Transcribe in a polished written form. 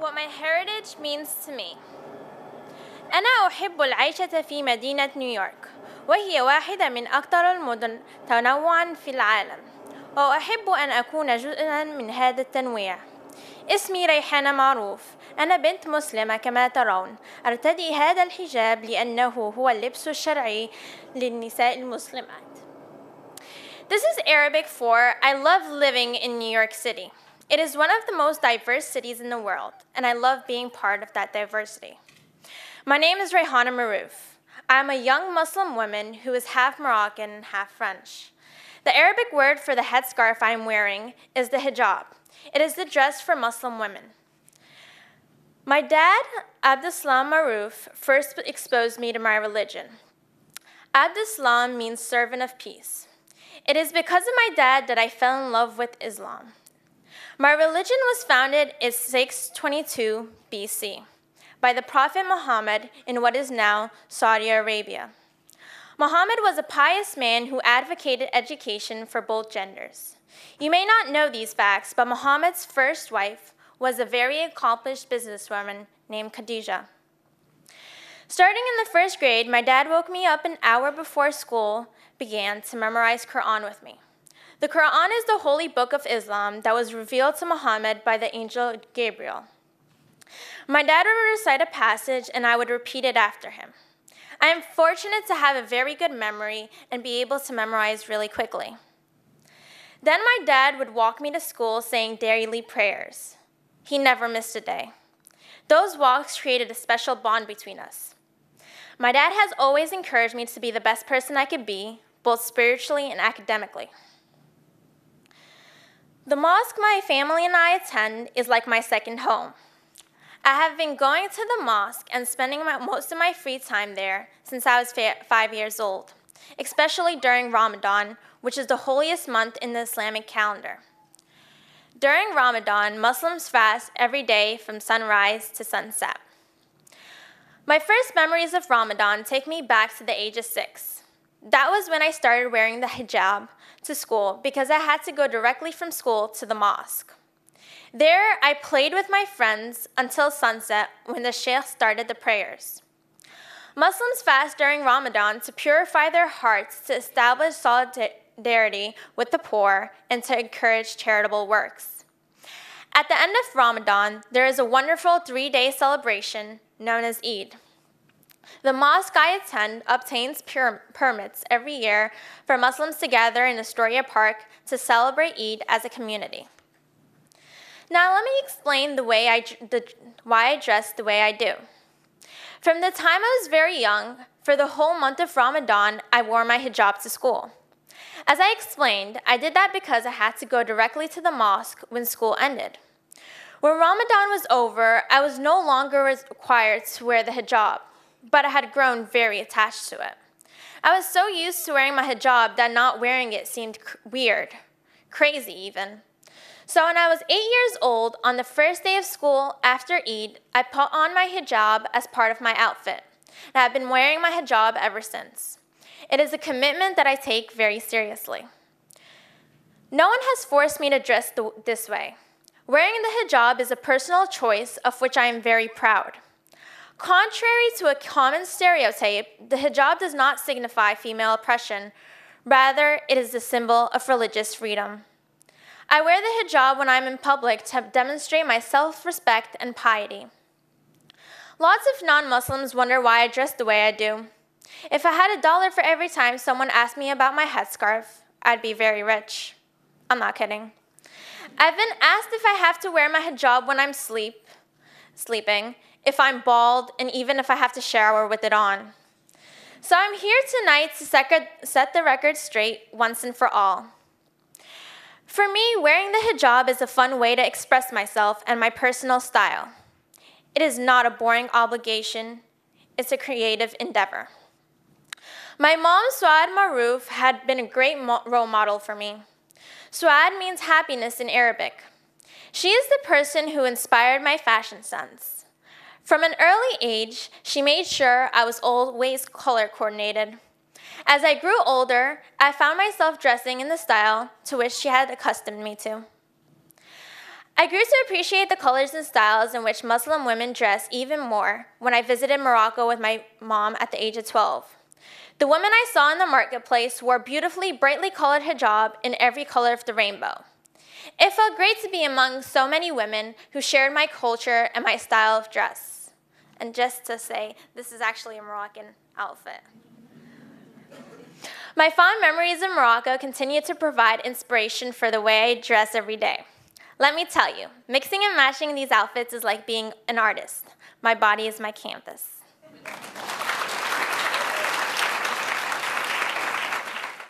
What my heritage means to me. أنا أحب العيشة في مدينة نيويورك، وهي واحدة من أكثر المدن تنوعاً في العالم، وأحب أن أكون جزءاً من هذا التنويع. اسمي ريحانة معروف. أنا بنت مسلمة كما ترون. أرتدي هذا الحجاب لأنه هو اللبس الشرعي للنساء المسلمات. This is Arabic for I love living in New York City. It is one of the most diverse cities in the world, and I love being part of that diversity. My name is Rayhana Maarouf. I am a young Muslim woman who is half Moroccan and half French. The Arabic word for the headscarf I am wearing is the hijab. It is the dress for Muslim women. My dad, Abdeslam Maarouf, first exposed me to my religion. Abdeslam means servant of peace. It is because of my dad that I fell in love with Islam. My religion was founded in 622 BC by the Prophet Muhammad in what is now Saudi Arabia. Muhammad was a pious man who advocated education for both genders. You may not know these facts, but Muhammad's first wife was a very accomplished businesswoman named Khadija. Starting in the first grade, my dad woke me up an hour before school began to memorize Quran with me. The Quran is the holy book of Islam that was revealed to Muhammad by the angel Gabriel. My dad would recite a passage and I would repeat it after him. I am fortunate to have a very good memory and be able to memorize really quickly. Then my dad would walk me to school saying daily prayers. He never missed a day. Those walks created a special bond between us. My dad has always encouraged me to be the best person I could be, both spiritually and academically. The mosque my family and I attend is like my second home. I have been going to the mosque and spending most of my free time there since I was 5 years old, especially during Ramadan, which is the holiest month in the Islamic calendar. During Ramadan, Muslims fast every day from sunrise to sunset. My first memories of Ramadan take me back to the age of 6. That was when I started wearing the hijab to school because I had to go directly from school to the mosque. There, I played with my friends until sunset when the sheikh started the prayers. Muslims fast during Ramadan to purify their hearts, to establish solidarity with the poor, and to encourage charitable works. At the end of Ramadan, there is a wonderful 3-day celebration known as Eid. The mosque I attend obtains permits every year for Muslims to gather in Astoria Park to celebrate Eid as a community. Now let me explain why I dress the way I do. From the time I was very young, for the whole month of Ramadan, I wore my hijab to school. As I explained, I did that because I had to go directly to the mosque when school ended. When Ramadan was over, I was no longer required to wear the hijab, but I had grown very attached to it. I was so used to wearing my hijab that not wearing it seemed weird, crazy even. So when I was 8 years old, on the first day of school after Eid, I put on my hijab as part of my outfit. And I've been wearing my hijab ever since. It is a commitment that I take very seriously. No one has forced me to dress this way. Wearing the hijab is a personal choice of which I am very proud. Contrary to a common stereotype, the hijab does not signify female oppression. Rather, it is the symbol of religious freedom. I wear the hijab when I'm in public to demonstrate my self-respect and piety. Lots of non-Muslims wonder why I dress the way I do. If I had $1 for every time someone asked me about my headscarf, I'd be very rich. I'm not kidding. I've been asked if I have to wear my hijab when I'm sleeping, if I'm bald, and even if I have to shower with it on. So I'm here tonight to set the record straight once and for all. For me, wearing the hijab is a fun way to express myself and my personal style. It is not a boring obligation. It's a creative endeavor. My mom, Swad Maarouf, had been a great role model for me. Swad means happiness in Arabic. She is the person who inspired my fashion sense. From an early age, she made sure I was always color coordinated. As I grew older, I found myself dressing in the style to which she had accustomed me to. I grew to appreciate the colors and styles in which Muslim women dress even more when I visited Morocco with my mom at the age of 12. The women I saw in the marketplace wore beautifully, brightly colored hijab in every color of the rainbow. It felt great to be among so many women who shared my culture and my style of dress. And just to say, this is actually a Moroccan outfit. My fond memories of Morocco continue to provide inspiration for the way I dress every day. Let me tell you, mixing and matching these outfits is like being an artist. My body is my canvas.